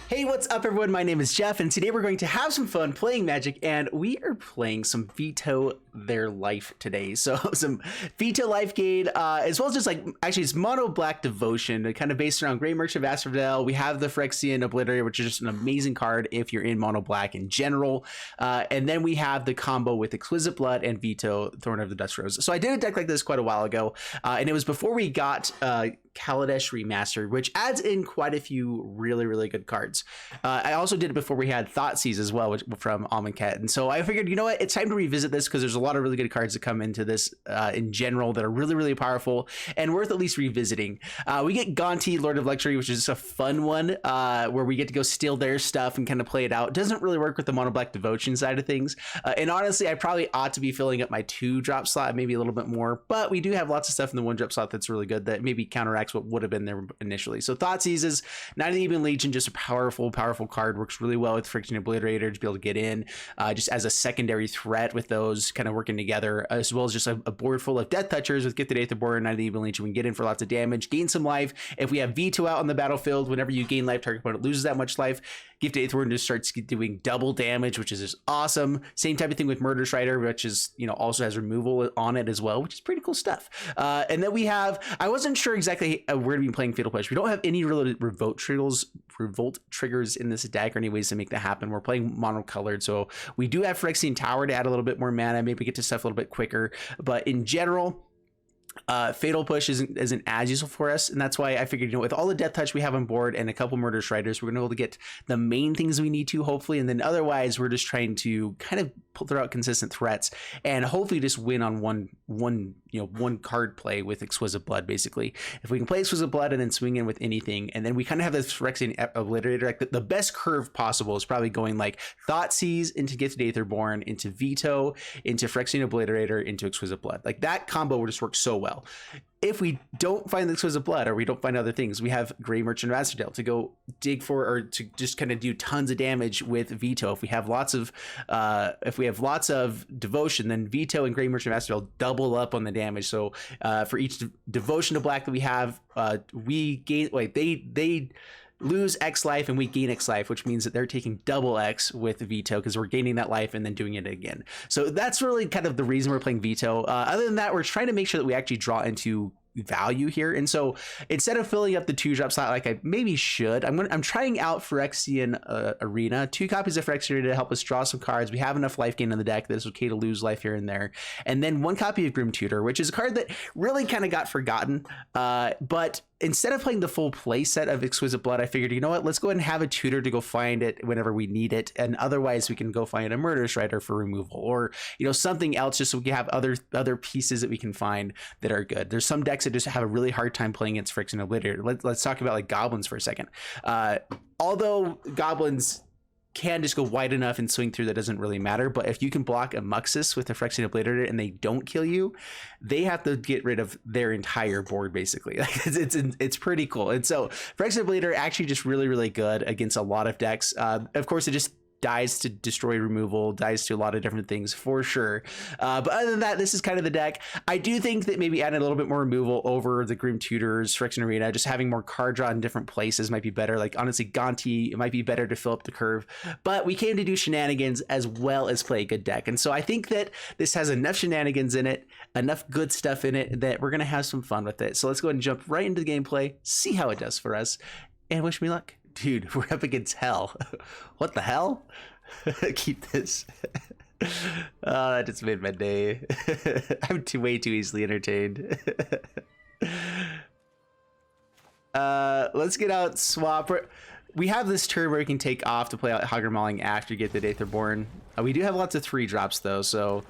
Hey, what's up everyone? My name is Jeff and today we're going to have some fun playing Magic and we are playing some VITO Their Life today. So some VITO Life Gain, as well as just actually it's Mono Black Devotion, kind of based around Great Merchant of Asphodel. We have the Phyrexian Obliterator, which is just an amazing card if you're in Mono Black in general. And then we have the combo with Exquisite Blood and VITO Thorn of the Dust Rose. So I did a deck like this quite a while ago, and it was before we got Kaladesh Remastered, which adds in quite a few really good cards. I also did it before we had Thoughtseize as well, which, from Amonkhet. And so I figured, you know what, it's time to revisit this because there's a lot of really good cards that come into this in general that are really powerful and worth at least revisiting. We get Gonti, Lord of Luxury, which is just a fun one where we get to go steal their stuff and kind of play it out. It doesn't really work with the Mono Black Devotion side of things. And honestly, I probably ought to be filling up my 2-drop slot, maybe a little bit more, but we do have lots of stuff in the 1-drop slot that's really good that maybe counteracts what would have been there initially. So Thoughtseize is Knight of the Ebon Legion, just a powerful card, works really well with Phyrexian Obliterator to be able to get in just as a secondary threat with those kind of working together, as well as just a board full of Death Touchers with Gifted Aetherborn, Knight of the Ebon Legion. We can get in for lots of damage, gain some life. If we have VITO out on the battlefield, whenever you gain life, target opponent loses that much life. Gifted Aetherborn just starts doing double damage, which is just awesome. Same type of thing with Murder Strider, which is, you know, also has removal on it as well, which is pretty cool stuff. And then we have, I wasn't sure exactly where to be playing Fatal Push. We don't have any really revolt triggers in this deck or any ways to make that happen. We're playing monocolored, so we do have Phyrexian Tower to add a little bit more mana, maybe get to stuff a little bit quicker. But in general, Fatal Push isn't as useful for us, and that's why I figured, you know, with all the Death Touch we have on board and a couple Murder Striders, we're gonna be able to get the main things we need to, hopefully, and then otherwise we're just trying to kind of throw out consistent threats and hopefully just win on one card play with Exquisite Blood. Basically, if we can play Exquisite Blood and then swing in with anything, and then we kind of have this Phyrexian Obliterator, like the best curve possible is probably going like Thoughtseize into Gifted Aetherborn, into VITO, into Phyrexian Obliterator, into Exquisite Blood. Like that combo would just work so well. If we don't find the Exquisite Blood or we don't find other things, we have Great Merchant of Asphodel to go dig for, or to just kind of do tons of damage with VITO. If we have lots of devotion, then VITO and Great Merchant of Asphodel double up on the damage. So for each devotion to black that we have, we gain, they lose X life and we gain X life, which means that they're taking double X with VITO because we're gaining that life and then doing it again. So that's really kind of the reason we're playing VITO. Other than that, we're trying to make sure that we actually draw into value here, and so instead of filling up the 2-drop slot like I maybe should, I'm trying out Phyrexian Arena, 2 copies of Phyrexian Arena to help us draw some cards. We have enough life gain in the deck that it's okay to lose life here and there, and then 1 copy of Grim Tutor, which is a card that really kind of got forgotten, but instead of playing the full play set of Exquisite Blood, I figured, you know what, let's go ahead and have a tutor to go find it whenever we need it, and otherwise we can go find a Murder Strider for removal, or, you know, something else, just so we can have other pieces that we can find that are good. There's some decks that just have a really hard time playing against Phyrexian Obliterator. Let's talk about like Goblins for a second. Although Goblins can just go wide enough and swing through, that doesn't really matter, but if you can block a Muxus with a Phyrexian Obliterator and they don't kill you, they have to get rid of their entire board basically. It's pretty cool. And so Phyrexian Obliterator actually just really good against a lot of decks. Of course, it just dies to destroy removal, dies to a lot of different things for sure, but other than that, this is kind of the deck. I do think that maybe adding a little bit more removal over the Grim Tutors, Phyrexian Arena, just having more card draw in different places might be better. Like honestly, Gonti, it might be better to fill up the curve, but we came to do shenanigans as well as play a good deck, and so I think that this has enough shenanigans in it, enough good stuff in it, that we're gonna have some fun with it. So let's go ahead and jump right into the gameplay, see how it does for us, and wish me luck. Dude, we're up against hell. What the hell? Keep this. That just made my day. I'm way too easily entertained. Let's get out swap. We have this turn where we can take off to play out Hogger Mauling after you get the Aetherborn. We do have lots of 3-drops though, so,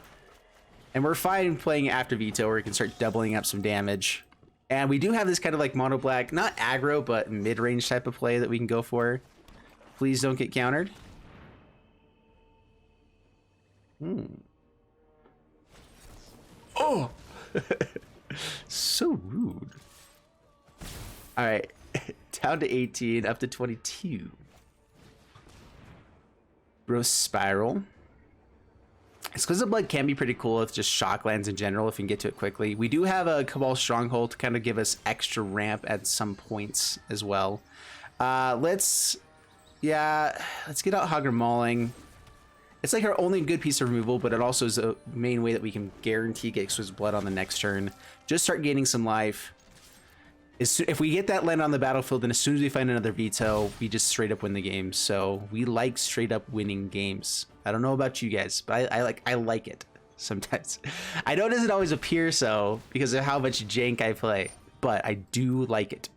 and we're fine playing after VITO where we can start doubling up some damage. And we do have this kind of like mono black, not aggro, but mid-range type of play that we can go for. Please don't get countered. Oh! So rude. All right, down to 18, up to 22. Gross Spiral. Exquisite Blood can be pretty cool with just shock lands in general if you can get to it quickly. We do have a Cabal Stronghold to kind of give us extra ramp at some points as well. Let's Yeah, let's get out Hogger Mauling. It's like our only good piece of removal, but it also is a main way that we can guarantee get Exquisite Blood on the next turn. Just start gaining some life. If we get that land on the battlefield, then as soon as we find another veto, we just straight up win the game. So we like straight up winning games. I don't know about you guys, but I like it sometimes. I know it doesn't always appear so because of how much jank I play, but I do like it.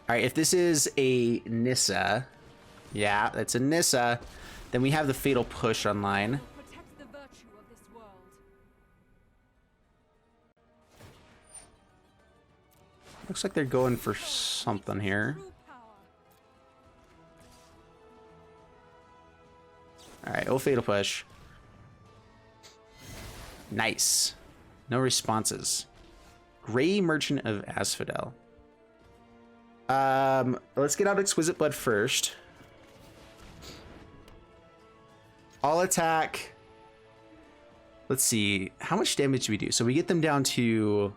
All right, if this is a Nissa, yeah, that's a Nissa, then we have the Fatal Push online. Looks like they're going for something here. All right, Fatal Push. Nice. No responses. Gray Merchant of Asphodel. Let's get out Exquisite Blood first. All attack. Let's see. How much damage do we do? So we get them down to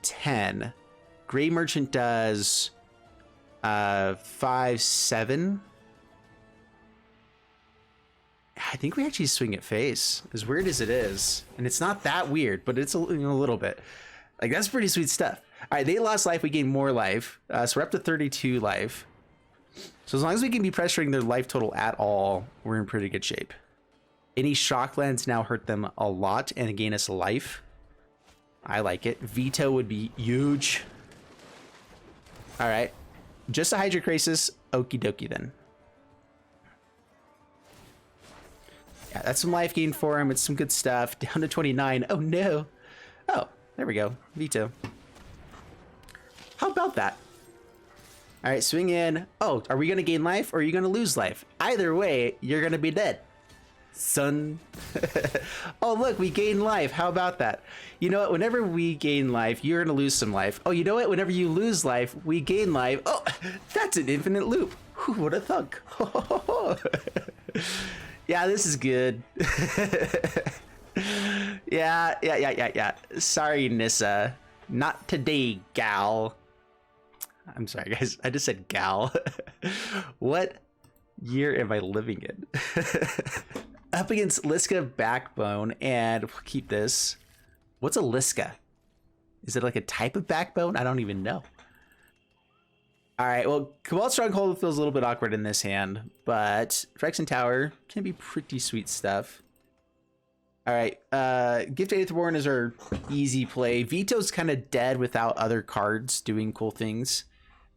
10. Gray Merchant does 5, 7. I think we actually swing at face, as weird as it is. And it's not that weird, but it's a little bit. Like, that's pretty sweet stuff. All right, they lost life, we gain more life. So we're up to 32 life. So as long as we can be pressuring their life total at all, we're in pretty good shape. Any shock lands now hurt them a lot and gain us life. I like it. Veto would be huge. All right. Just a Hydra Crisis. Okie dokie then. Yeah, that's some life gain for him. It's some good stuff. Down to 29. Oh, no. Oh, there we go. Veto. How about that? All right, swing in. Oh, are we going to gain life or are you going to lose life? Either way, you're going to be dead, son. Oh, look, we gain life. How about that? You know what? Whenever we gain life, you're going to lose some life. Oh, you know what? Whenever you lose life, we gain life. Oh, that's an infinite loop. Who would have thunk? Yeah, this is good. Yeah. Sorry, Nissa. Not today, gal. I'm sorry, guys. I just said gal. What year am I living in? Up against Liska Backbone, and we'll keep this. What's a Liska? Is it like a type of backbone? I don't even know. All right, well, Cabal Stronghold feels a little bit awkward in this hand, but Phyrexian Tower can be pretty sweet stuff. All right, Gifted Aetherborn is our easy play. Veto's kind of dead without other cards doing cool things.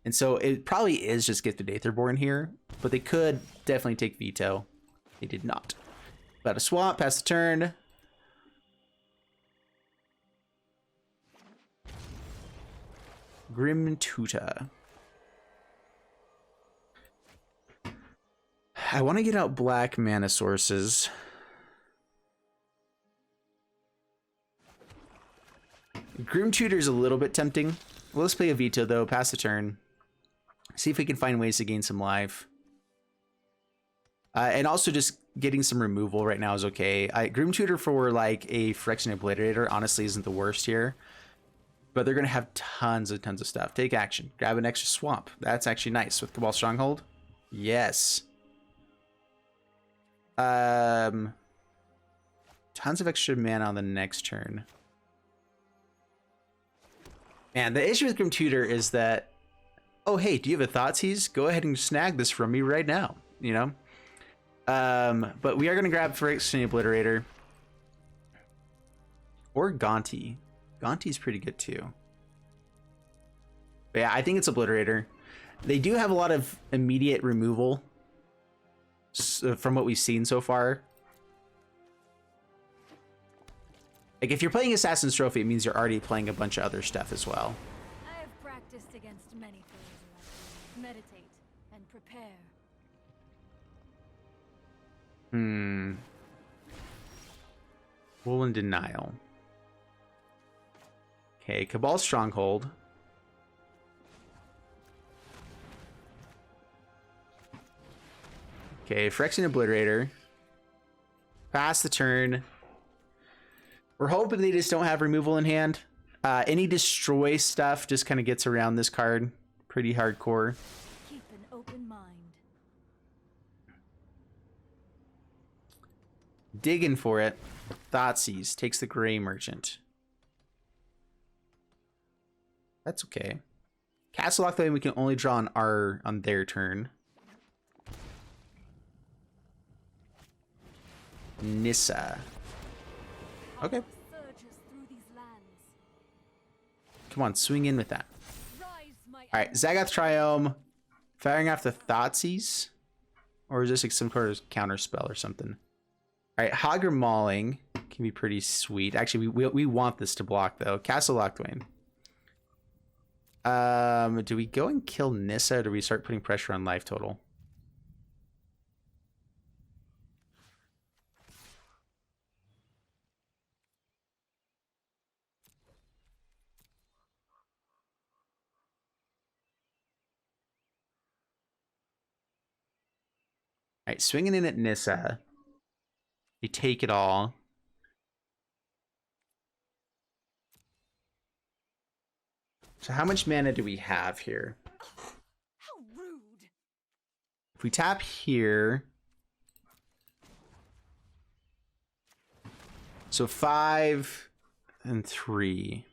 And so it probably is just Gifted Aetherborn here, but they could definitely take Veto. They did not. About a swamp, pass the turn. Grim Tuta. I want to get out black mana sources. Grim Tutor is a little bit tempting. Well, let's play a Veto though, pass the turn. See if we can find ways to gain some life. And also just getting some removal right now is okay. Grim Tutor for like a Phyrexian Obliterator honestly isn't the worst here. But they're going to have tons of stuff. Take action. Grab an extra swamp. That's actually nice with Cabal Stronghold. Yes. Tons of extra mana on the next turn. Man, the issue with Grim Tutor is that, oh, hey, do you have a Thoughtseize? Go ahead and snag this from me right now, you know? But we are going to grab Phyrexian Obliterator. Or Gaunty. Gaunty's pretty good too. But yeah, I think it's Obliterator. They do have a lot of immediate removal from what we've seen so far. Like if you're playing Assassin's Trophy, it means you're already playing a bunch of other stuff as well. I have practiced against many foes. Meditate and prepare. Wool and Denial. Okay, Cabal Stronghold. Okay, Phyrexian Obliterator. Pass the turn. We're hoping they just don't have removal in hand. Any destroy stuff just kind of gets around this card. Pretty hardcore. Keep an open mind. Digging for it. Thoughtseize takes the Gray Merchant. That's okay. Castle Lock, we can only draw on their turn. Nissa. Okay. Come on, swing in with that. Alright, Zagoth Triome. Firing off the Thoughtseize? Or is this like some sort of counter spell or something? Alright, Hogger Mauling can be pretty sweet. Actually, we want this to block though. Castle Lockthwain. Do we go and kill Nissa, or do we start putting pressure on life total? All right, swinging in at Nissa. They take it all. So how much mana do we have here? How rude. If we tap here, so 5 and 3.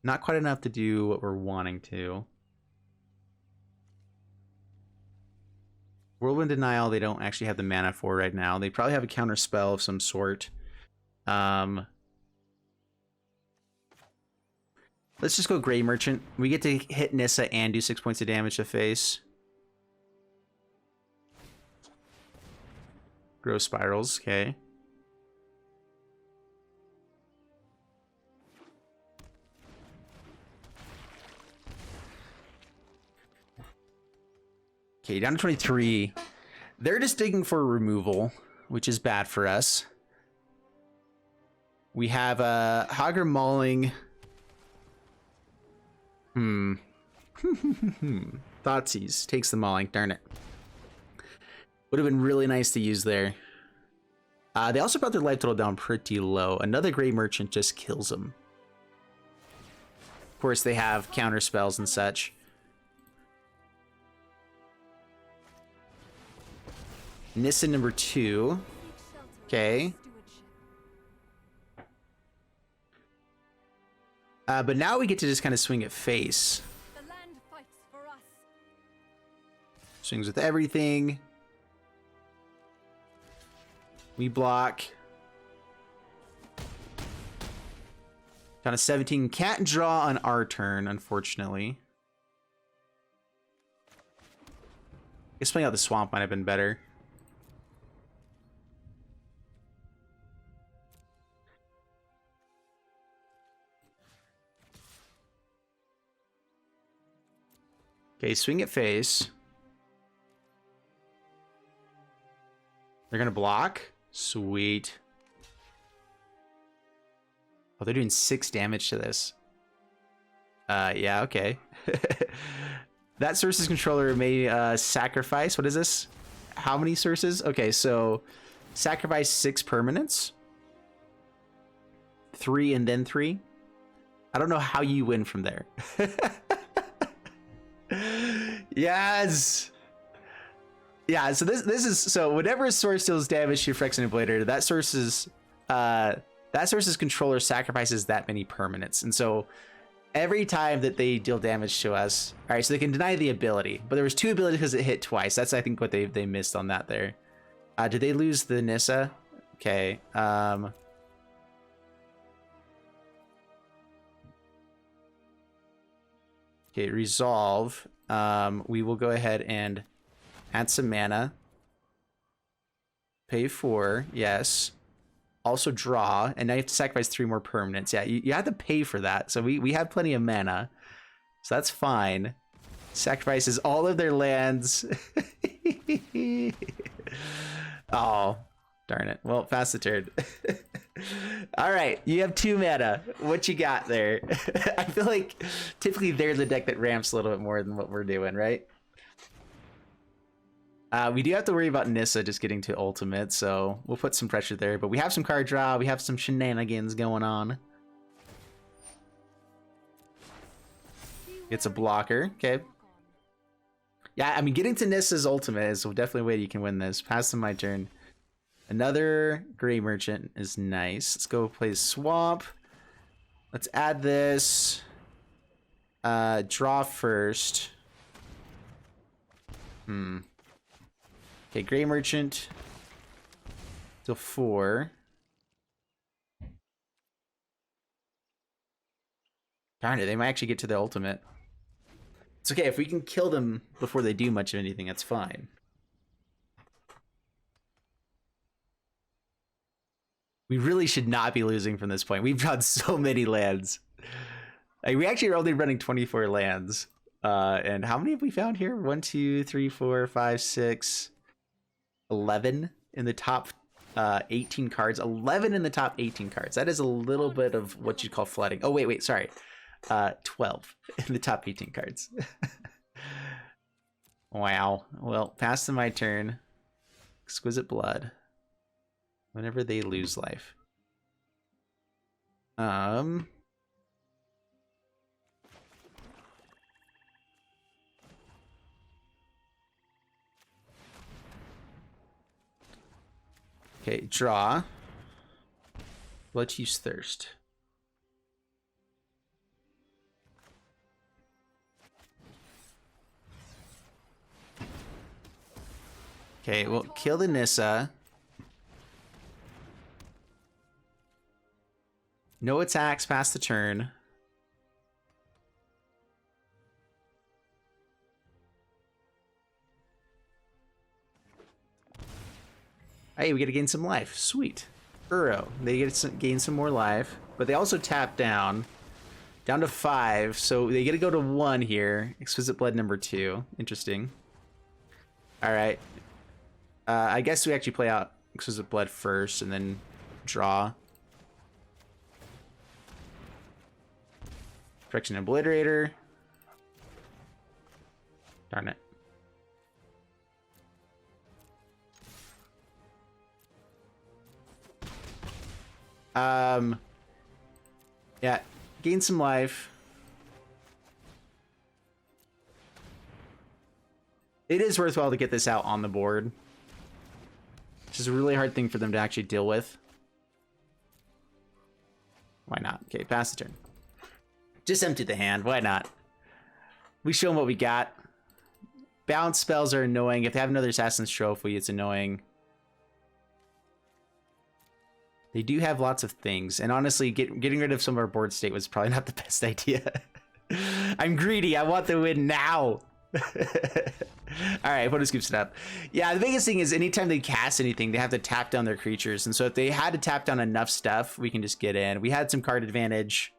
Not quite enough to do what we're wanting to. Whirlwind Denial, they don't actually have the mana for right now. They probably have a counter spell of some sort. Let's just go Gray Merchant. We get to hit Nissa and do 6 points of damage to face. Growth Spirals, okay. Okay, down to 23. They're just digging for removal, which is bad for us. We have a Hogger Mauling. Thoughtseize takes the Mauling, darn it. Would have been really nice to use there. They also brought their life total down pretty low. Another Gray Merchant just kills them. Of course, they have counter spells and such. Nissa number 2. Okay. But now we get to just kind of swing at face. The land fights for us. Swings with everything. We block. Down to 17. Can't draw on our turn, unfortunately. I guess playing out the swamp might have been better. Okay, swing at face. They're gonna block. Sweet. Oh, they're doing 6 damage to this. Yeah, okay. That source's controller may sacrifice. What is this? How many sources? Okay, so sacrifice 6 permanents. 3 and then 3. I don't know how you win from there. Yes. Yeah, so this is so whenever a source deals damage to your Phyrexian Ablator, that source's controller sacrifices that many permanents. And so every time that they deal damage to us, all right, so they can deny the ability, but there was 2 abilities because it hit twice. That's I think what they missed on that there. Did they lose the Nissa? Okay. Okay, resolve. We will go ahead and add some mana. Pay 4, yes. Also draw, and now you have to sacrifice 3 more permanents. Yeah, you have to pay for that. So we have plenty of mana. So that's fine. Sacrifices all of their lands. Oh, darn it. Well, pass the turn. All right, you have 2 mana. What you got there? I feel like typically they're the deck that ramps a little bit more than what we're doing, right? We do have to worry about Nissa just getting to ultimate, so we'll put some pressure there. But we have some card draw. We have some shenanigans going on. It's a blocker. Okay. Yeah, I mean, getting to Nissa's ultimate is definitely a way you can win this. Passing my turn. Another Gray Merchant is nice. Let's go play Swamp. Let's add this. Draw first. Okay, Gray Merchant. Till 4. Darn it, they might actually get to the ultimate. It's okay, if we can kill them before they do much of anything, that's fine. We really should not be losing from this point. We've drawn so many lands. Like, we actually are only running 24 lands. And how many have we found here? 1, 2, 3, 4, 5, 6, 11 in the top 18 cards. 11 in the top 18 cards. That is a little bit of what you'd call flooding. Oh, wait, sorry. 12 in the top 18 cards. Wow. Well, pass to my turn. Exquisite Blood. Whenever they lose life. Okay, draw. Let's use Thirst. Okay, well, kill the Nissa. No attacks past the turn. Hey, we get to gain some life. Sweet. Uro. They get to gain some more life, but they also tap down to 5, so they get to go to 1 here. Exquisite Blood number 2. Interesting. All right. I guess we actually play out Exquisite Blood first and then draw. Correction Obliterator. Darn it. Yeah, gain some life. It is worthwhile to get this out on the board. Which is a really hard thing for them to actually deal with. Why not? Okay, pass the turn. Just empty the hand. Why not? We show them what we got. Bounce spells are annoying. If they have another Assassin's Trophy, it's annoying. They do have lots of things. And honestly, getting rid of some of our board state was probably not the best idea. I'm greedy. I want the win now. All right, Photo scoops it up. Yeah, the biggest thing is anytime they cast anything, they have to tap down their creatures. And so if they had to tap down enough stuff, we can just get in. We had some card advantage.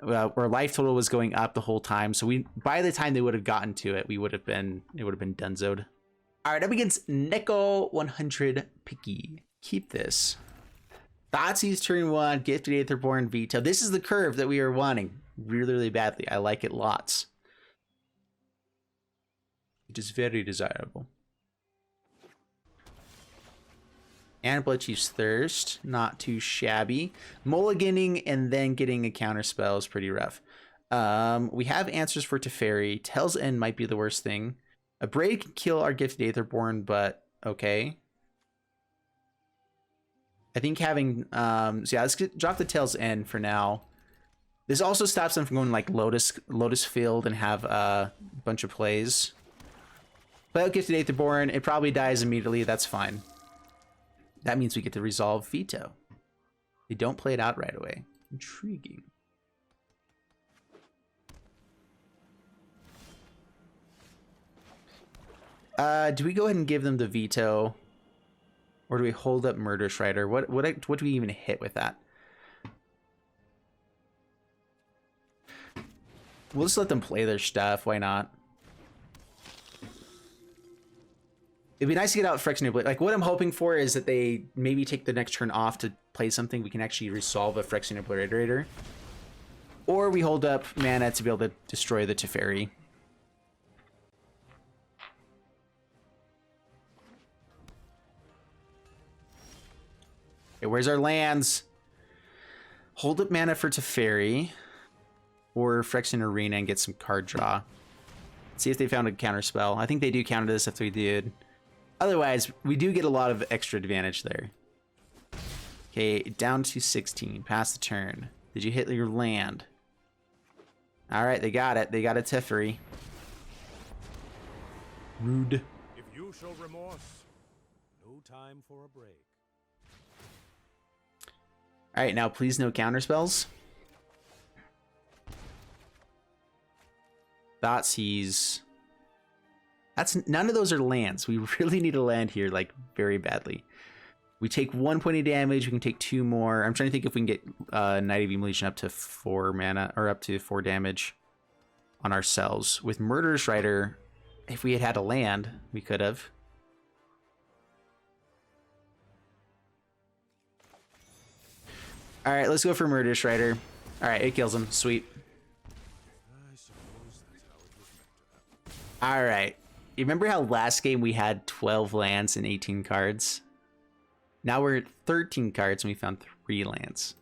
Our life total was going up the whole time. So by the time they would have gotten to it, it would have been dunzoed. All right, up against Neko 100 Picky. Keep this. Thoughtseize turn 1, Gifted Aetherborn Veto. This is the curve that we are wanting really, really badly. I like it lots. It is very desirable. And Bloodchief's Thirst, not too shabby. Mulliganing and then getting a counter spell is pretty rough. We have answers for Teferi. Tell's End might be the worst thing. A Braid can kill our Gifted Aetherborn, but okay. I think having, so yeah, let's drop the Tell's End for now. This also stops them from going like Lotus Field and have a bunch of plays. Play out Gifted Aetherborn, it probably dies immediately, that's fine. That means we get to resolve Veto. They don't play it out right away. Intriguing. Do we go ahead and give them the Veto? Or do we hold up Murder Strider? What do we even hit with that? We'll just let them play their stuff. Why not? It'd be nice to get out Phyrexian Obliterator. Like, what I'm hoping for is that they maybe take the next turn off to play something. We can actually resolve a Phyrexian Obliterator. Or we hold up mana to be able to destroy the Teferi. Okay, where's our lands? Hold up mana for Teferi. or Phyrexian Arena and get some card draw. See if they found a counter spell. I think they do counter this if we did. Otherwise, we do get a lot of extra advantage there. Okay, down to 16. Pass the turn. Did you hit your land? All right, they got it. They got a Teferi. Rude. If you show remorse, no time for a break. All right, now please no counter spells. Thoughtseize. That's none of those are lands. We really need a land here, like very badly. We take 1 point of damage. We can take 2 more. I'm trying to think if we can get Knight of Emulation up to 4 mana or up to 4 damage on ourselves. With Murderous Rider, if we had had a land, we could have. All right, let's go for Murderous Rider. All right, it kills him. Sweet. I suppose that's how it was meant to happen. All right. You remember how last game we had 12 lands and 18 cards? Now we're at 13 cards and we found 3 lands.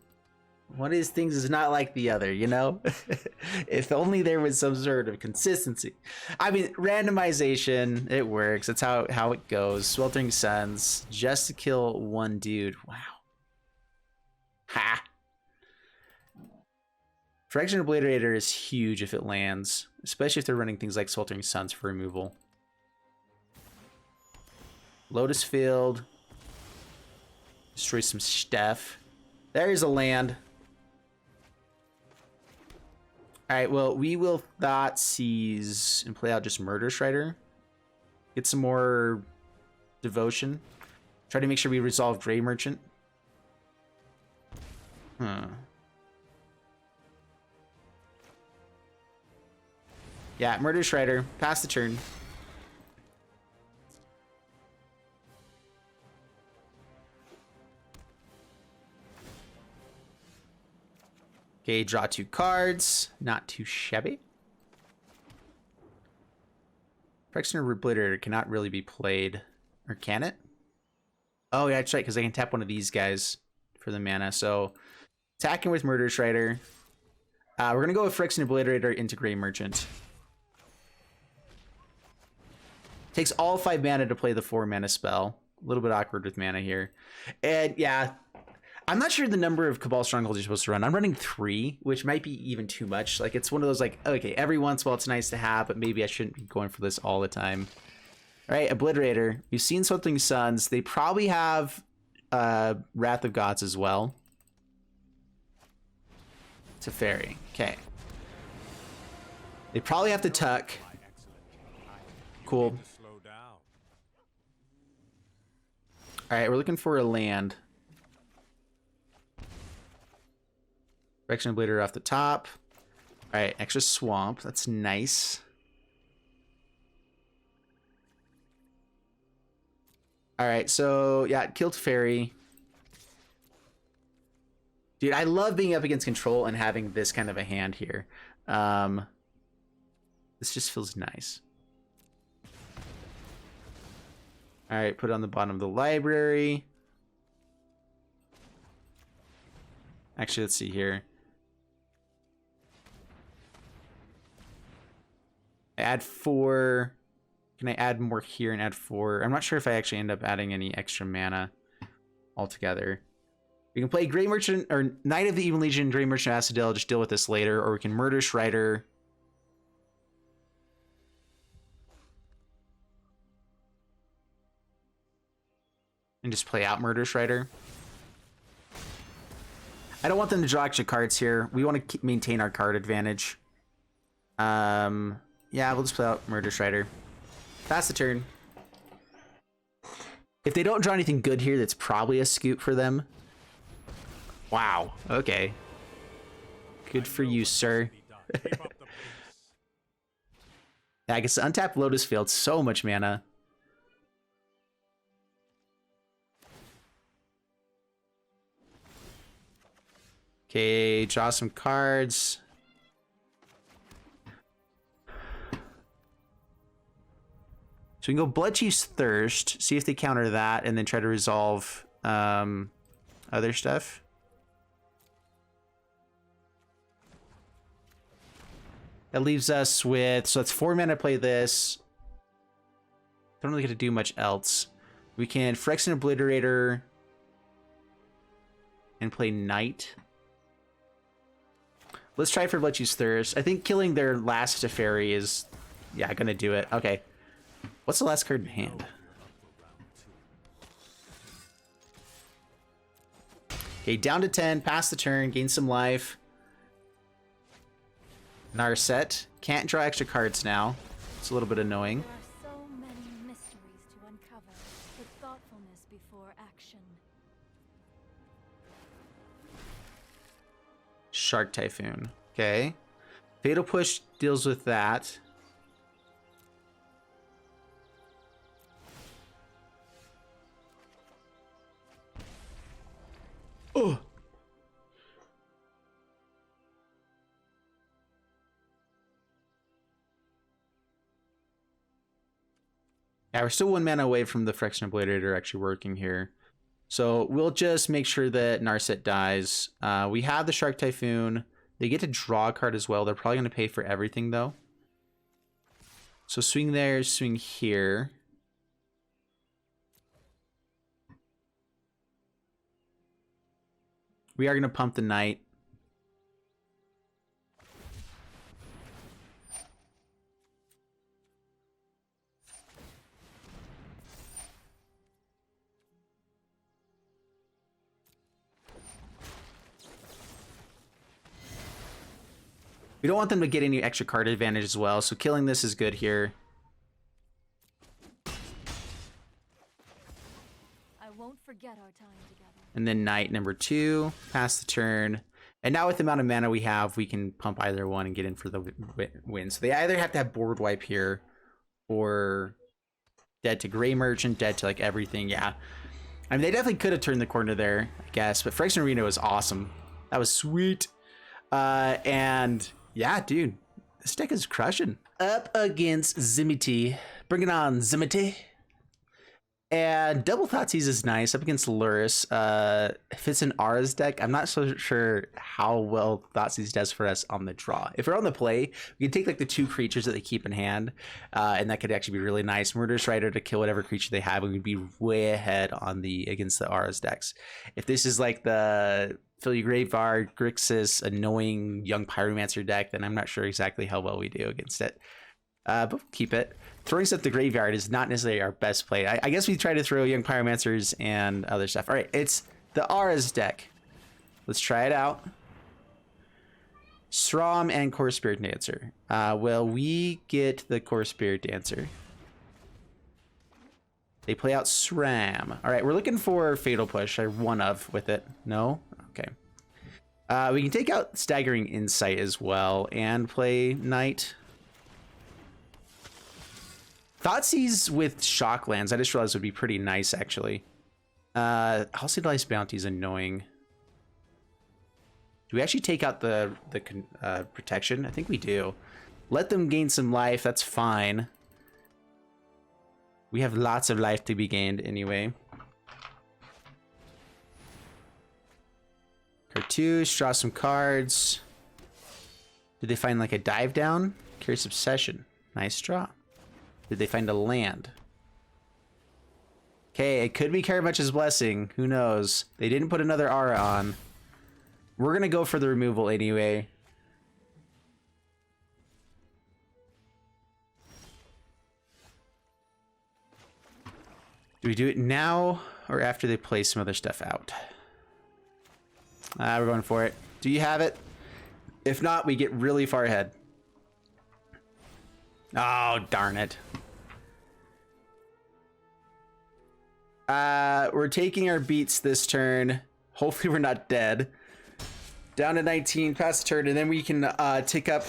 One of these things is not like the other, you know? If only there was some sort of consistency. I mean, randomization, it works. That's how it goes. Sweltering Suns, just to kill 1 dude. Wow. Ha! Phyrexian Obliterator is huge if it lands, especially if they're running things like Sweltering Suns for removal. Lotus Field. Destroy some stuff. There's a land. Alright, well, we will Thoughtseize and play out just Murderous Rider. Get some more devotion. Try to make sure we resolve Grey Merchant. Yeah, Murderous Rider. Pass the turn. Okay, draw 2 cards. Not too shabby. Phyrexian Obliterator cannot really be played. Or can it? Oh, yeah, that's right, because I can tap one of these guys for the mana. So, attacking with Murderous Rider. We're going to go with Phyrexian Obliterator into Grey Merchant. Takes all 5 mana to play the 4 mana spell. A little bit awkward with mana here. And, yeah... I'm not sure the number of Cabal Strongholds you're supposed to run. I'm running 3, which might be even too much. Like, it's one of those, like, okay, every once in a while it's nice to have, but maybe I shouldn't be going for this all the time. All right, Obliterator. We've seen Sweltering Suns. They probably have Wrath of Gods as well. Teferi. Okay. They probably have to tuck. Cool. All right, we're looking for a land. Phyrexian Obliterator off the top. All right, extra swamp. That's nice. All right, so yeah, killed Fairy. Dude, I love being up against control and having this kind of a hand here. This just feels nice. All right, put it on the bottom of the library. Actually, let's see here. Add 4. Can I add more here and add 4? I'm not sure if I actually end up adding any extra mana altogether. We can play Grey Merchant or Knight of the Even Legion, Grey Merchant Acidel, just deal with this later, or we can Murderous Rider. And just play out Murderous Rider. I don't want them to draw extra cards here. We want to maintain our card advantage. Yeah, we'll just play out Murderous Rider. Pass the turn. If they don't draw anything good here, that's probably a scoop for them. Wow. Okay. Good for you, sir. Yeah, I guess untap Lotus Field. So much mana. Okay, draw some cards. So we can go Bloodchief's Thirst, see if they counter that, and then try to resolve other stuff. That leaves us with, so that's 4 mana to play this. Don't really get to do much else. We can Phyrexian Obliterator and play Knight. Let's try for Bloodjuice Thirst. I think killing their last Teferi is, yeah, gonna do it. Okay. What's the last card in hand? Okay, down to 10, pass the turn, gain some life. Narset. Can't draw extra cards now. It's a little bit annoying. There are so many mysteries to uncover, with thoughtfulness before action. Shark Typhoon. Okay. Fatal Push deals with that. Oh. Yeah, we're still 1 mana away from the Phyrexian Obliterator actually working here. So we'll just make sure that Narset dies. We have the Shark Typhoon. They get to draw a card as well. They're probably going to pay for everything, though. So swing there, swing here. We are going to pump the Knight. We don't want them to get any extra card advantage as well, so killing this is good here. I won't forget our time together. And then Knight number 2, pass the turn. And now with the amount of mana we have, we can pump either one and get in for the win. So they either have to have board wipe here, or dead to Gray Merchant, dead to like everything. Yeah, I mean, they definitely could have turned the corner there, I guess. But Phyrexian Arena was awesome. That was sweet. And yeah, dude, this deck is crushing. Up against Zimity. Bring it on, Zimity. And double Thoughtseize is nice up against Lurrus. If it's an Aura's deck, I'm not so sure how well Thoughtseize does for us on the draw. If we're on the play, we can take like the 2 creatures that they keep in hand, and that could actually be really nice. Murderous Rider to kill whatever creature they have, and we'd be way ahead on against the Aura's decks. If this is like the Fill Your Graveyard, Grixis, annoying young Pyromancer deck, then I'm not sure exactly how well we do against it. But we'll keep it. Throwing stuff to Graveyard is not necessarily our best play. I guess we try to throw young Pyromancers and other stuff. All right, it's the Aura's deck. Let's try it out. Srom and Core Spirit Dancer. Well, we get the Core Spirit Dancer. They play out SRAM. All right, we're looking for Fatal Push. I one of with it. No? Okay. We can take out Staggering Insight as well and play Knight. Thoughtseize with Shocklands, I just realized would be pretty nice, actually. Halcyon Bounty is annoying. Do we actually take out the protection? I think we do. Let them gain some life, that's fine. We have lots of life to be gained anyway. Cartouche, draw some cards. Did they find like a dive down? Curious Obsession. Nice draw. Did they find a land? Okay, it could be Karamuch's Blessing. Who knows? They didn't put another Aura on. We're going to go for the removal anyway. Do we do it now or after they play some other stuff out? We're going for it. Do you have it? If not, we get really far ahead. Oh, darn it. We're taking our beats this turn. Hopefully we're not dead. Down to 19, pass the turn, and then we can take up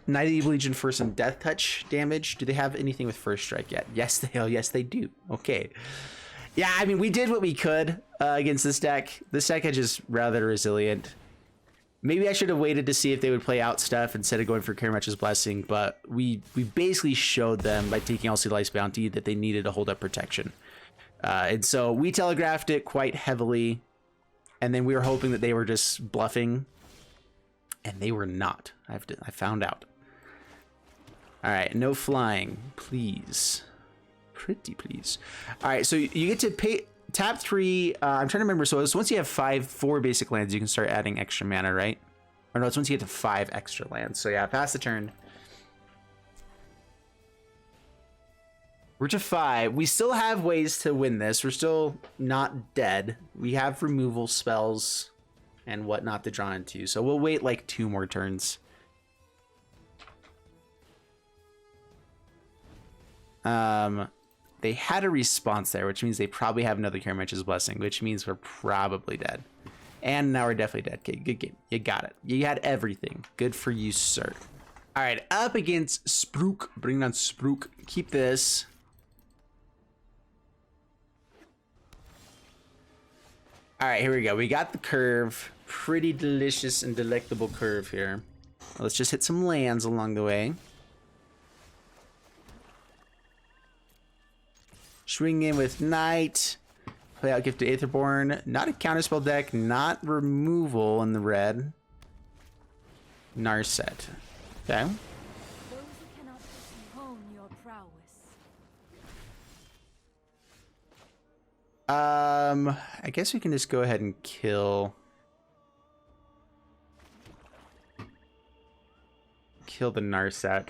Knight of the Evil Legion for some Death Touch damage. Do they have anything with First Strike yet? Yes, they do. Okay. Yeah, I mean, we did what we could against this deck. This deck is just rather resilient. Maybe I should have waited to see if they would play out stuff instead of going for Karamuch's Blessing, but we basically showed them by taking Alcide Bounty that they needed to hold up protection. And so we telegraphed it quite heavily, and then we were hoping that they were just bluffing, and they were not. I found out. All right, no flying, please. Pretty please. All right, so you get to pay tap 3. I'm trying to remember. So it's once you have 4 basic lands, you can start adding extra mana, right? Or no, it's once you get to 5 extra lands. So yeah, pass the turn. We're to 5. We still have ways to win this. We're still not dead. We have removal spells and whatnot to draw into. So we'll wait like 2 more turns. They had a response there, which means they probably have another Karametra's Blessing, which means we're probably dead. And now we're definitely dead. Okay, good game. You got it. You had everything. Good for you, sir. All right, up against Sprook. Bring on Sprook. Keep this. All right, here we go. We got the curve. Pretty delicious and delectable curve here. Let's just hit some lands along the way. Swing in with Knight. Play out Gift to Aetherborn. Not a counterspell deck. Not removal in the red. Narset. Okay. Those who cannot hone your prowess. I guess we can just go ahead and kill the Narset.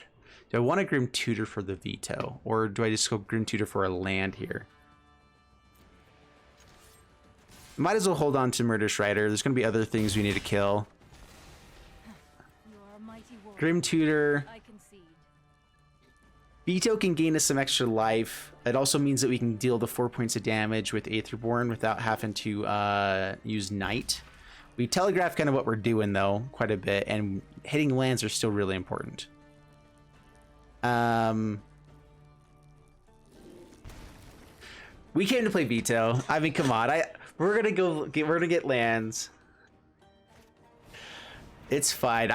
Do I want a Grim Tutor for the veto, or do I just go Grim Tutor for a land here? Might as well hold on to Murderous Rider. There's going to be other things we need to kill. You are a mighty warrior. Grim Tutor. I concede. Veto can gain us some extra life. It also means that we can deal the 4 points of damage with Aetherborn without having to use Knight. We telegraph kind of what we're doing though quite a bit, and hitting lands are still really important. We came to play veto. I mean, come on. We're gonna get lands. It's fine.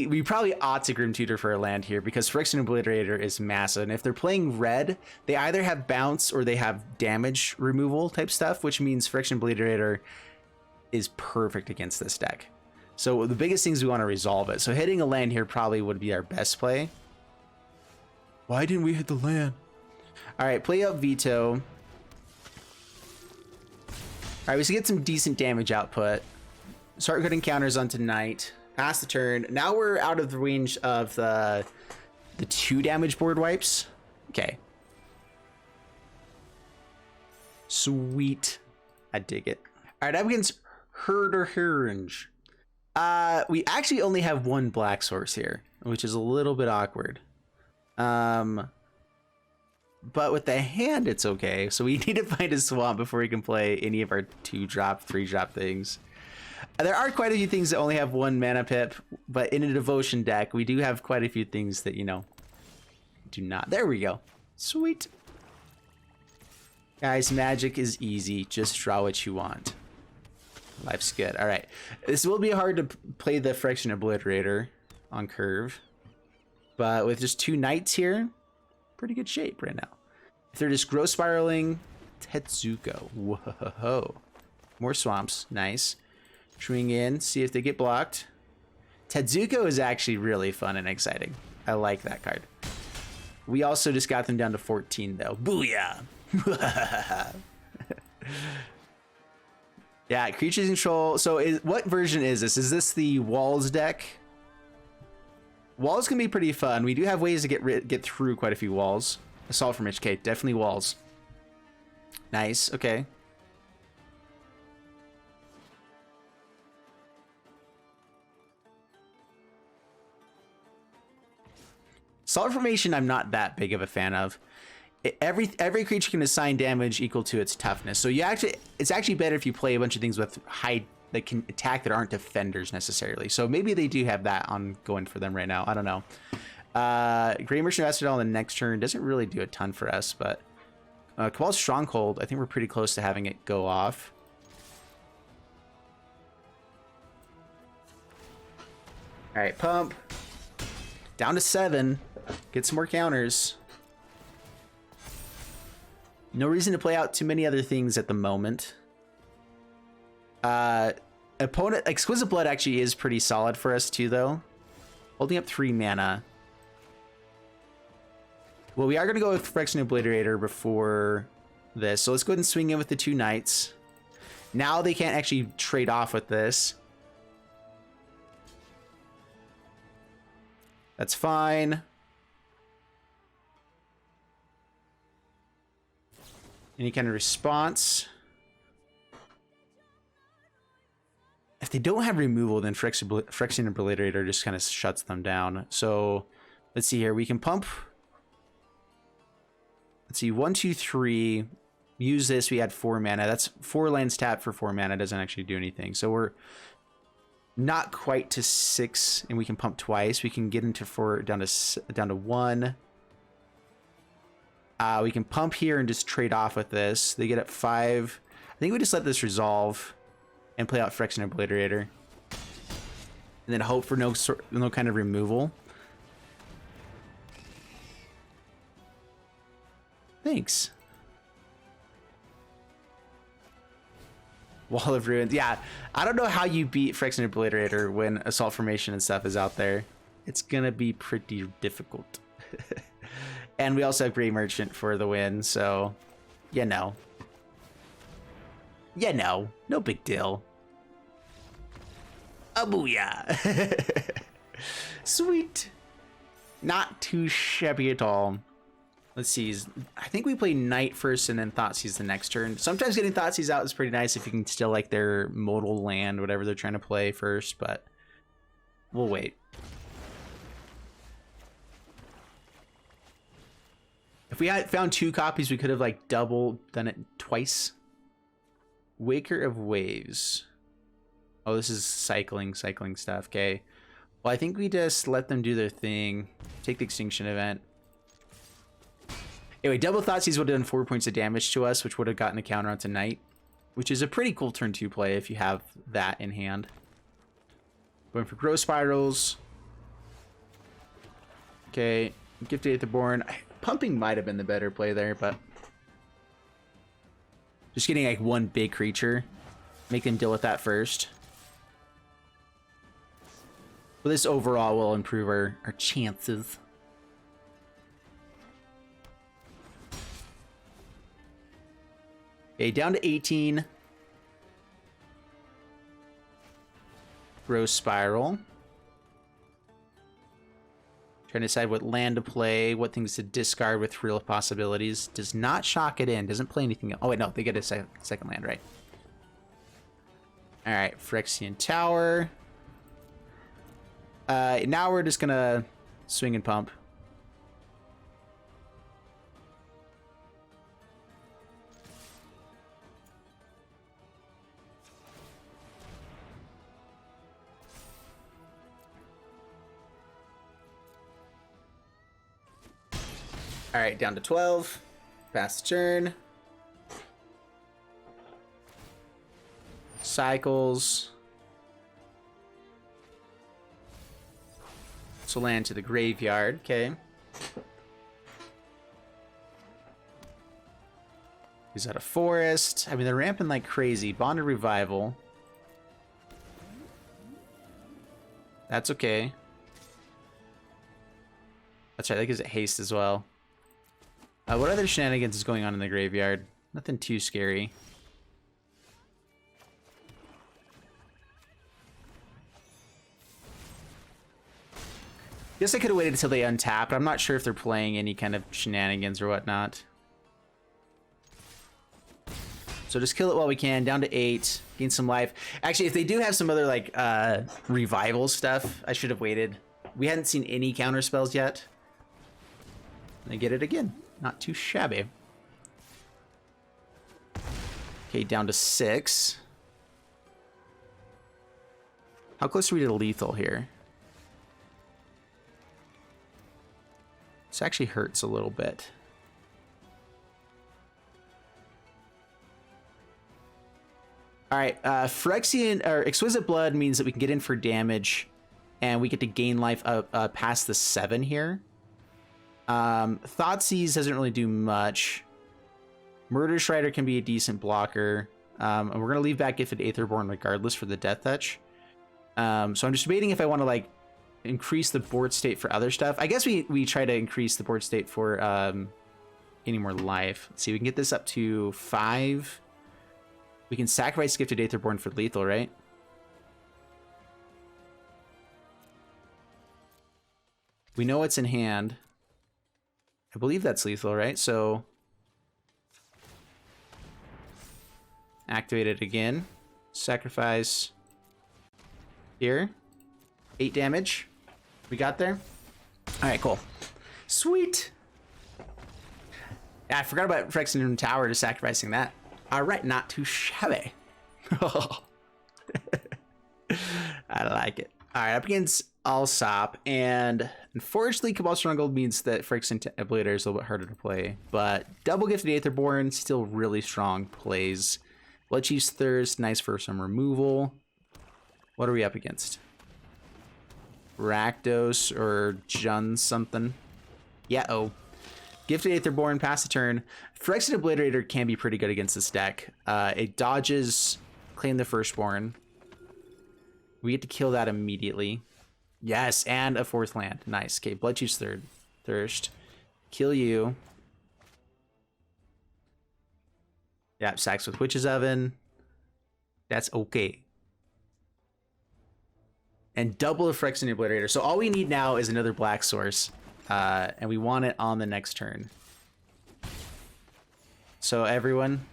We probably ought to Grim Tutor for a land here because Phyrexian Obliterator is massive. And if they're playing red, they either have bounce or they have damage removal type stuff, which means Phyrexian Obliterator is perfect against this deck. So the biggest things we want to resolve it. So hitting a land here probably would be our best play. Why didn't we hit the land? All right, play up veto. All right, we should get some decent damage output. Start putting counters onto Knight. Pass the turn. Now we're out of the range of the 2 damage board wipes. Okay. Sweet. I dig it. All right, I'm against Herder Heringe. We actually only have 1 black source here, which is a little bit awkward. But with the hand, it's okay. So we need to find a swamp before we can play any of our 2-drop, 3-drop things. There are quite a few things that only have 1 mana pip, but in a devotion deck, we do have quite a few things that, you know, do not. There we go. Sweet. Guys, magic is easy. Just draw what you want. Life's good. All right. This will be hard to play the Phyrexian Obliterator on curve, but with just 2 knights here, pretty good shape right now. If they're just Growth Spiraling, Tetsuko. Whoa. More swamps. Nice. Swing in, see if they get blocked. Tetsuko is actually really fun and exciting. I like that card. We also just got them down to 14 though. Booyah! Yeah, creatures control. So what version is this? Is this the Walls deck? Walls can be pretty fun. We do have ways to get through quite a few walls. Assault from HK, definitely walls. Nice, okay. Solid Formation I'm not that big of a fan of. Every creature can assign damage equal to its toughness. So it's actually better if you play a bunch of things with high that can attack that aren't defenders necessarily. So maybe they do have that on going for them right now. I don't know. Grey Merchant Master on the next turn doesn't really do a ton for us, but Cabal's Stronghold, I think we're pretty close to having it go off. All right, pump. Down to 7. Get some more counters. No reason to play out too many other things at the moment. Opponent Exquisite Blood actually is pretty solid for us too, though. Holding up 3 mana. Well, we are going to go with Phyrexian Obliterator before this. So let's go ahead and swing in with the 2 knights. Now they can't actually trade off with this. That's fine. Any kind of response. If they don't have removal, then Phyrexian Obliterator just kind of shuts them down. So let's see here. We can pump. Let's see. 1, 2, 3. Use this. We had 4 mana. That's 4 lands tapped for 4 mana. Doesn't actually do anything. So we're not quite to 6, and we can pump twice. We can get into 4 down to 1. We can pump here and just trade off with this. They get up 5. I think we just let this resolve and play out Phyrexian Obliterator, and then hope for no kind of removal. Thanks. Wall of Ruins. Yeah, I don't know how you beat Phyrexian Obliterator when Assault Formation and stuff is out there. It's gonna be pretty difficult. And we also have Grey Merchant for the win, so you know. Yeah, no big deal. A booyah. Sweet. Not too shabby at all. Let's see. I think we play Knight first and then Thoughtseize the next turn. Sometimes getting Thoughtseize out is pretty nice if you can still like their modal land, whatever they're trying to play first, but we'll wait. If we had found 2 copies, we could have like done it twice. Waker of Waves. Oh, this is cycling stuff. Okay. Well, I think we just let them do their thing. Take the Extinction event. Anyway, double Thoughtseize would have done 4 points of damage to us, which would have gotten a counter onto Knight, which is a pretty cool turn 2 play if you have that in hand. Going for Growth Spirals. Okay. Gifted Aetherborn. Pumping might have been the better play there, but just getting like 1 big creature. Make them deal with that first. Well, this overall will improve our chances. Okay, down to 18. Growth Spiral. Trying to decide what land to play, what things to discard with real possibilities. Does not shock it in. Doesn't play anything else. Oh, wait, no. They get a second land, right? All right. Phyrexian Tower. Now we're just going to swing and pump. All right, down to 12. Pass the turn. Cycles. So land to the graveyard. Okay. He's at a forest. I mean, they're ramping like crazy. Bonded Revival. That's okay. That's right, that gives it haste as well. What other shenanigans is going on in the graveyard? Nothing too scary. Guess I could have waited until they untapped. I'm not sure if they're playing any kind of shenanigans or whatnot. So just kill it while we can. Down to 8. Gain some life. Actually, if they do have some other like revival stuff, I should have waited. We hadn't seen any counter spells yet. They get it again. Not too shabby. Okay, down to 6. How close are we to lethal here? This actually hurts a little bit. All right, Phyrexian or Exquisite Blood means that we can get in for damage, and we get to gain life past the 7 here. Thoughtseize doesn't really do much. Murder Strider can be a decent blocker. And we're going to leave back Gifted Aetherborn regardless for the Death Touch. So I'm just debating if I want to like increase the board state for other stuff. I guess we try to increase the board state for any more life. Let's see, we can get this up to 5. We can sacrifice Gifted Aetherborn for lethal, right? We know what's in hand. I believe that's lethal, right? So activate it again. Sacrifice here. 8 damage. We got there. All right, cool. Sweet. Yeah, I forgot about Phyrexian Tower, just sacrificing that. All right, not too shabby. I like it. All right, up against Alsop, and unfortunately, Cabal Stronghold means that Phyrexian Ablator is a little bit harder to play, but double Gifted Aetherborn, still really strong plays. Blood Chief's Thirst, nice for some removal. What are we up against? Rakdos or Jun something? Yeah, oh. Gifted Aetherborn, pass the turn. Phyrexian Obliterator can be pretty good against this deck. It dodges Claim the Firstborn. We get to kill that immediately. Yes, and a 4th land. Nice. Okay, Blood Chief's Thirst. Kill you. Yeah, sacks with Witch's Oven. That's okay. And double the Phyrexian Obliterator. So all we need now is another black source. And we want it on the next turn. So everyone,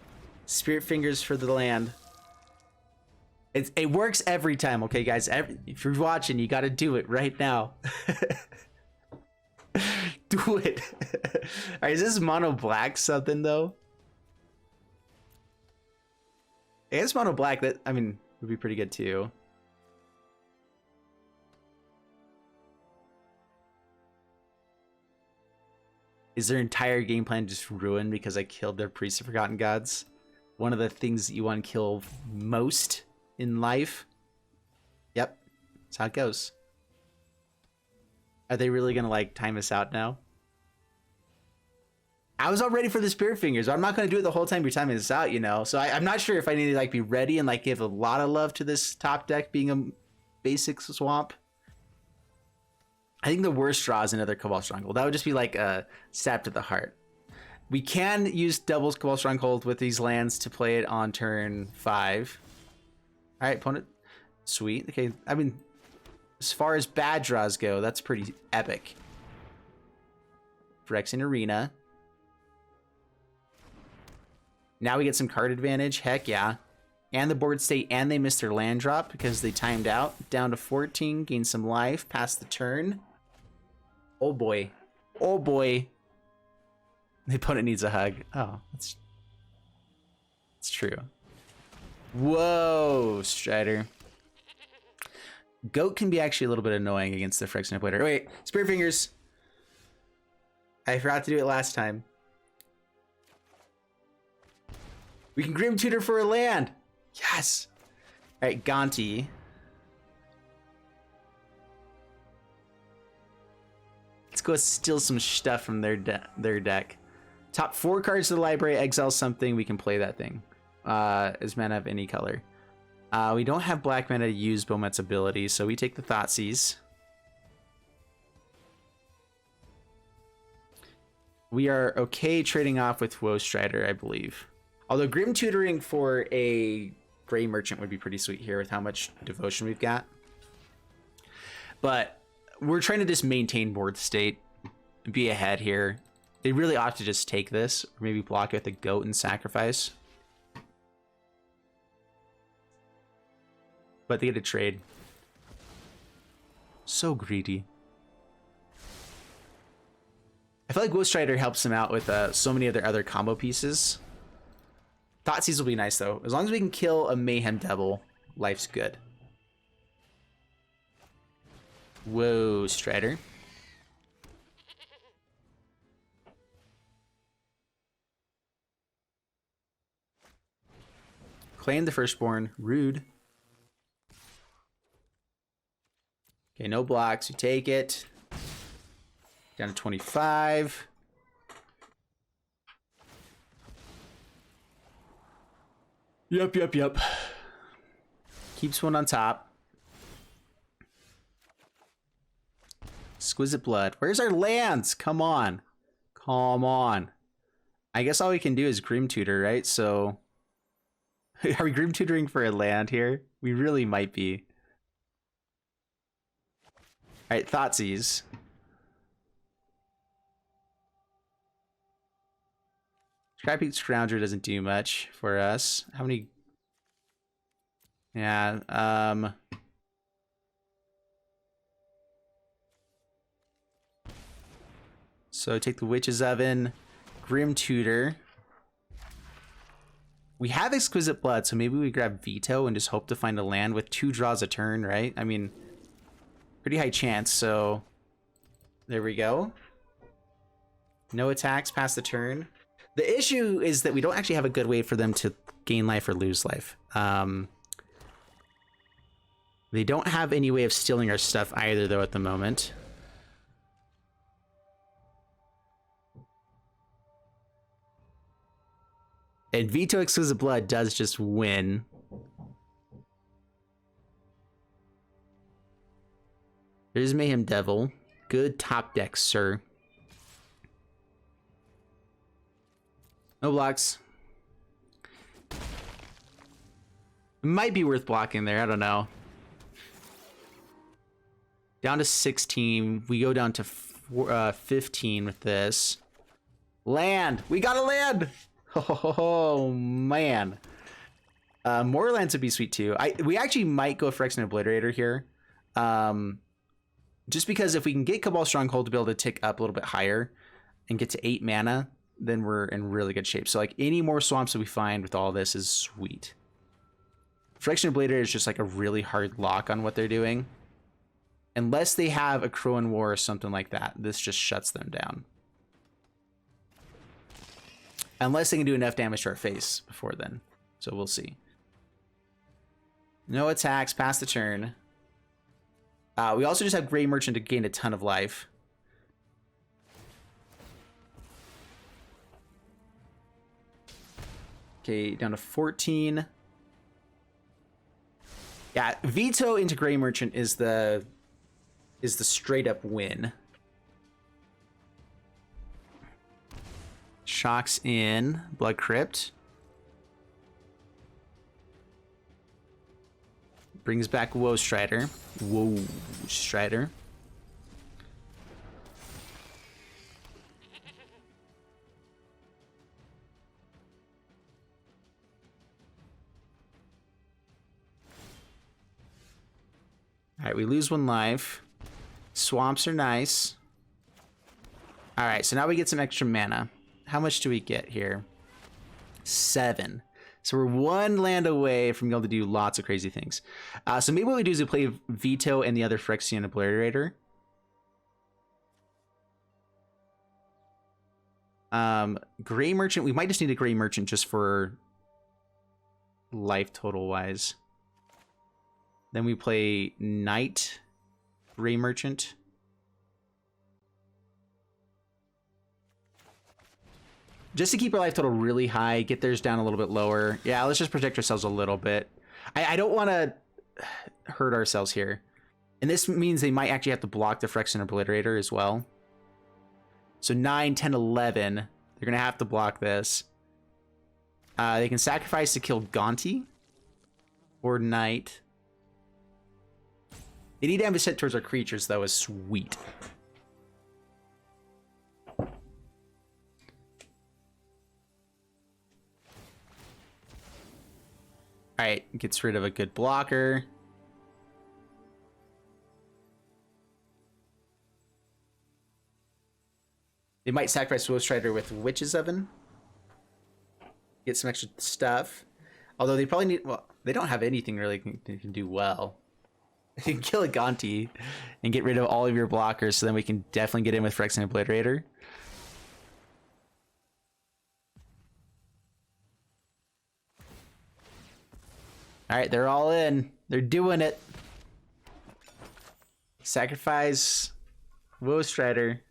Spirit Fingers for the land. It works every time, okay, guys? If you're watching, you got to do it right now. Do it. All right, is this mono black something though? I guess mono black, that, I mean, would be pretty good too. Is their entire game plan just ruined because I killed their Priest of Forgotten Gods? One of the things that you want to kill most in life? Yep, that's how it goes. Are they really gonna like time us out now? I was all ready for the Spirit Fingers. I'm not gonna do it the whole time you're timing this out, you know. So I'm not sure if I need to like be ready and like give a lot of love to this top deck being a basic swamp. I think the worst draw is another Cabal Stronghold. That would just be like a stab to the heart. We can use doubles Cabal Stronghold with these lands to play it on turn 5. All right, opponent. Sweet. Okay, I mean, as far as bad draws go, that's pretty epic. Phyrexian Arena. Now we get some card advantage. Heck yeah. And the board state, and they missed their land drop because they timed out. Down to 14, gain some life, pass the turn. Oh boy. Oh boy. The opponent needs a hug. Oh, it's true. Whoa, Strider. Goat can be actually a little bit annoying against the Phyrexian Ablator. Wait, Spirit Fingers. I forgot to do it last time. We can Grim Tutor for a land. Yes. All right, Gonti. Let's go steal some stuff from their deck. Top 4 cards to the library, exile something, we can play that thing. Is mana of any color. We don't have black mana to use Bomet's ability, so we take the Thoughtseize. We are okay trading off with Woe Strider, I believe. Although Grim Tutoring for a Gray Merchant would be pretty sweet here with how much devotion we've got. But we're trying to just maintain board state, be ahead here. They really ought to just take this, or maybe block it with a goat and sacrifice. But they get a trade. So greedy. I feel like Woe Strider helps them out with so many of their other combo pieces. Thoughtseize will be nice though. As long as we can kill a Mayhem Devil, life's good. Whoa, Strider. Claim the Firstborn. Rude. Okay, no blocks. You take it. Down to 25. Yep. Keeps one on top. Exquisite Blood. Where's our lands? Come on. Come on. I guess all we can do is Grim Tutor, right? So are we Grim Tutoring for a land here? We really might be. All right, Thoughtseize. Scrappy Scrounger doesn't do much for us. How many? Yeah, so take the Witch's Oven, Grim Tutor. We have Exquisite Blood, so maybe we grab Veto and just hope to find a land with 2 draws a turn, right? I mean, pretty high chance, so there we go. No attacks past the turn. The issue is that we don't actually have a good way for them to gain life or lose life. They don't have any way of stealing our stuff either, though, at the moment. And Veto Exquisite Blood does just win. There's Mayhem Devil. Good top deck, sir. No blocks. Might be worth blocking there. I don't know. Down to 16. We go down to 15 with this. Land. We got a land. Oh, man. More lands would be sweet too. We actually might go for Phyrexian Obliterator here. Just because if we can get Cabal Stronghold to be able to tick up a little bit higher and get to 8 mana, then we're in really good shape. So like any more swamps that we find with all this is sweet. Phyrexian Obliterator is just like a really hard lock on what they're doing. Unless they have a Crowan War or something like that, this just shuts them down. Unless they can do enough damage to our face before then. So we'll see. No attacks past the turn. We also just have Grey Merchant to gain a ton of life. Okay, down to 14. Yeah, Veto into Grey Merchant is the straight up win. Shocks in Blood Crypt. Brings back Woe Strider. Woe Strider. All right, we lose 1 life. Swamps are nice. All right, so now we get some extra mana. How much do we get here? 7. So we're 1 land away from being able to do lots of crazy things. So maybe what we do is we play Veto and the other Phyrexian Obliterator. Grey Merchant. We might just need a Grey Merchant just for life total wise. Then we play Knight, Grey Merchant. Just to keep our life total really high, get theirs down a little bit lower. Yeah, let's just protect ourselves a little bit. I don't want to hurt ourselves here. And this means they might actually have to block the Phyrexian Obliterator as well. So 9, 10, 11. They're going to have to block this. They can sacrifice to kill Gonti or Knight. They need to have a set towards our creatures, though, is sweet. Alright, gets rid of a good blocker. They might sacrifice Woe Strider with Witch's Oven. Get some extra stuff. Although they probably need... Well, they don't have anything really they can do well. You can kill a Gonti and get rid of all of your blockers, so then we can definitely get in with Phyrexian Obliterator. Alright, they're all in. They're doing it. Sacrifice Woe Strider.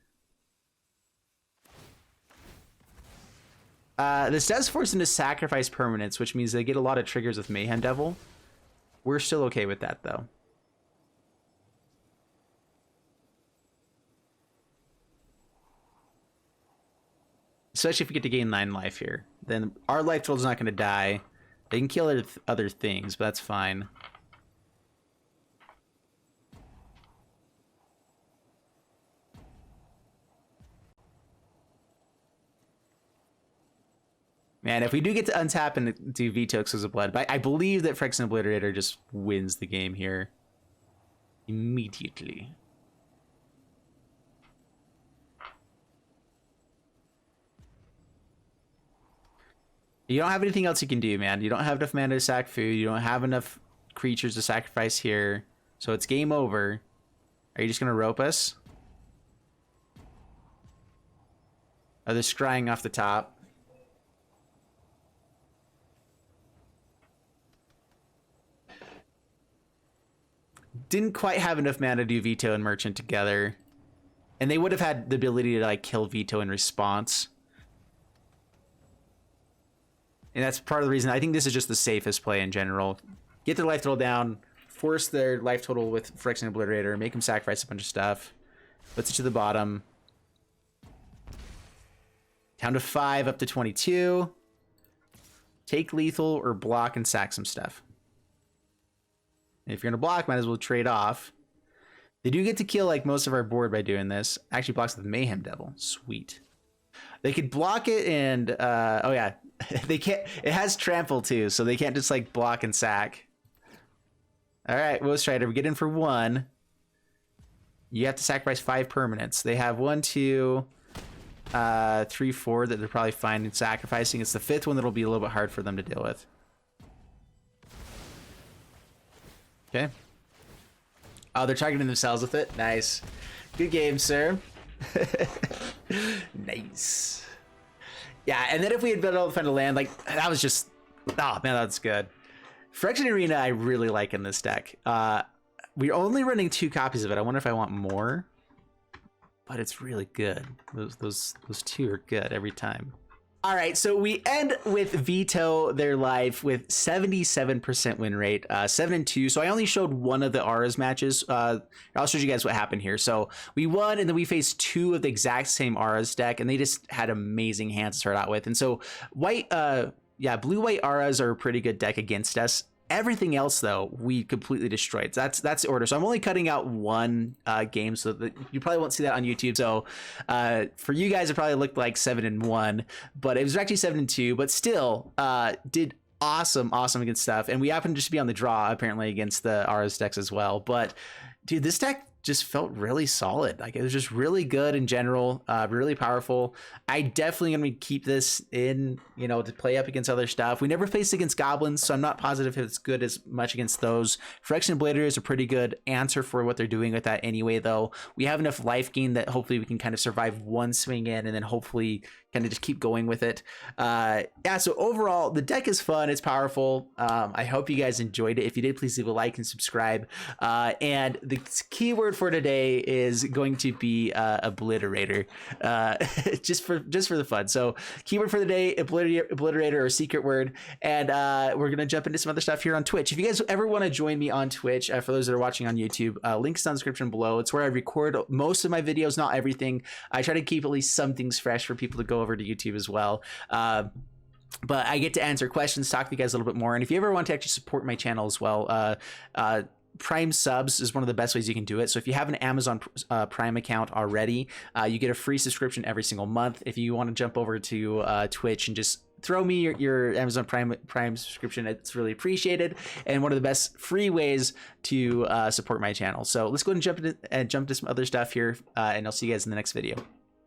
This does force them to sacrifice permanents, which means they get a lot of triggers with Mayhem Devil. We're still okay with that, though. especially if we get to gain 9 life here. Then our life total is not going to die. They can kill other things, but that's fine. Man, if we do get to untap and do VITO Exquisite Blood, but I believe that Phyrexian Obliterator just wins the game here immediately. You don't have anything else you can do, man. You don't have enough mana to sack food. You don't have enough creatures to sacrifice here. So it's game over. Are you just going to rope us? Oh, they're scrying off the top. Didn't quite have enough mana to do VITO and Merchant together. And they would have had the ability to like kill VITO in response. And that's part of the reason I think this is just the safest play in general. Get their life total down, force their life total with Phyrexian Obliterator, make them sacrifice a bunch of stuff. Puts it to the bottom. Down to 5, up to 22. Take lethal or block and sack some stuff. And if you're going to block, might as well trade off. They do get to kill like most of our board by doing this. Actually blocks with Mayhem Devil. Sweet. They could block it and, oh yeah, they can't, it has trample too, so they can't just like block and sack. All right, Woe Strider, we get in for 1. You have to sacrifice 5 permanents. They have 1, 2, 3, 4 that they're probably fine in sacrificing. It's the 5th one that'll be a little bit hard for them to deal with. Okay. Oh, they're targeting themselves with it. Nice. Good game, sir. Nice. Yeah, and then if we had been able to find a land, like, that was just... Oh, man, that's good. Phyrexian Arena I really like in this deck. We're only running 2 copies of it. I wonder if I want more. But it's really good. Those 2 are good every time. All right, so we end with VITO their life with 77% win rate, 7-2. So I only showed one of the Auras matches. I'll show you guys what happened here. So we won, and then we faced 2 of the exact same Auras deck, and they just had amazing hands to start out with. And so blue-white Auras are a pretty good deck against us. Everything else, though, we completely destroyed. So that's the order. So I'm only cutting out 1 game, so that you probably won't see that on YouTube. So for you guys, it probably looked like 7-1, but it was actually 7-2. But still, did awesome against stuff. And we happened to just be on the draw apparently against the Auras decks as well. But dude, this deck just felt really solid. Like, it was just really good in general, really powerful. I definitely gonna keep this in, you know, to play up against other stuff. We never faced against goblins, so I'm not positive if it's good as much against those. Phyrexian Blader is a pretty good answer for what they're doing with that anyway, though. We have enough life gain that hopefully we can kind of survive 1 swing in and then hopefully kind of just keep going with it. Yeah, so overall, the deck is fun. It's powerful. I hope you guys enjoyed it. If you did, please leave a like and subscribe. And the keyword for today is going to be Obliterator, just for the fun. So keyword for the day, Obliterator or secret word. And we're going to jump into some other stuff here on Twitch. If you guys ever want to join me on Twitch, for those that are watching on YouTube, links down in the description below. It's where I record most of my videos, not everything. I try to keep at least some things fresh for people to go over to YouTube as well. But I get to answer questions, talk to you guys a little bit more. And if you ever want to actually support my channel as well, Prime subs is one of the best ways you can do it. So if you have an Amazon Prime account already, you get a free subscription every single month. If you want to jump over to Twitch and just throw me your Amazon Prime subscription, it's really appreciated, and one of the best free ways to support my channel. So let's go ahead and jump into some other stuff here, and I'll see you guys in the next video.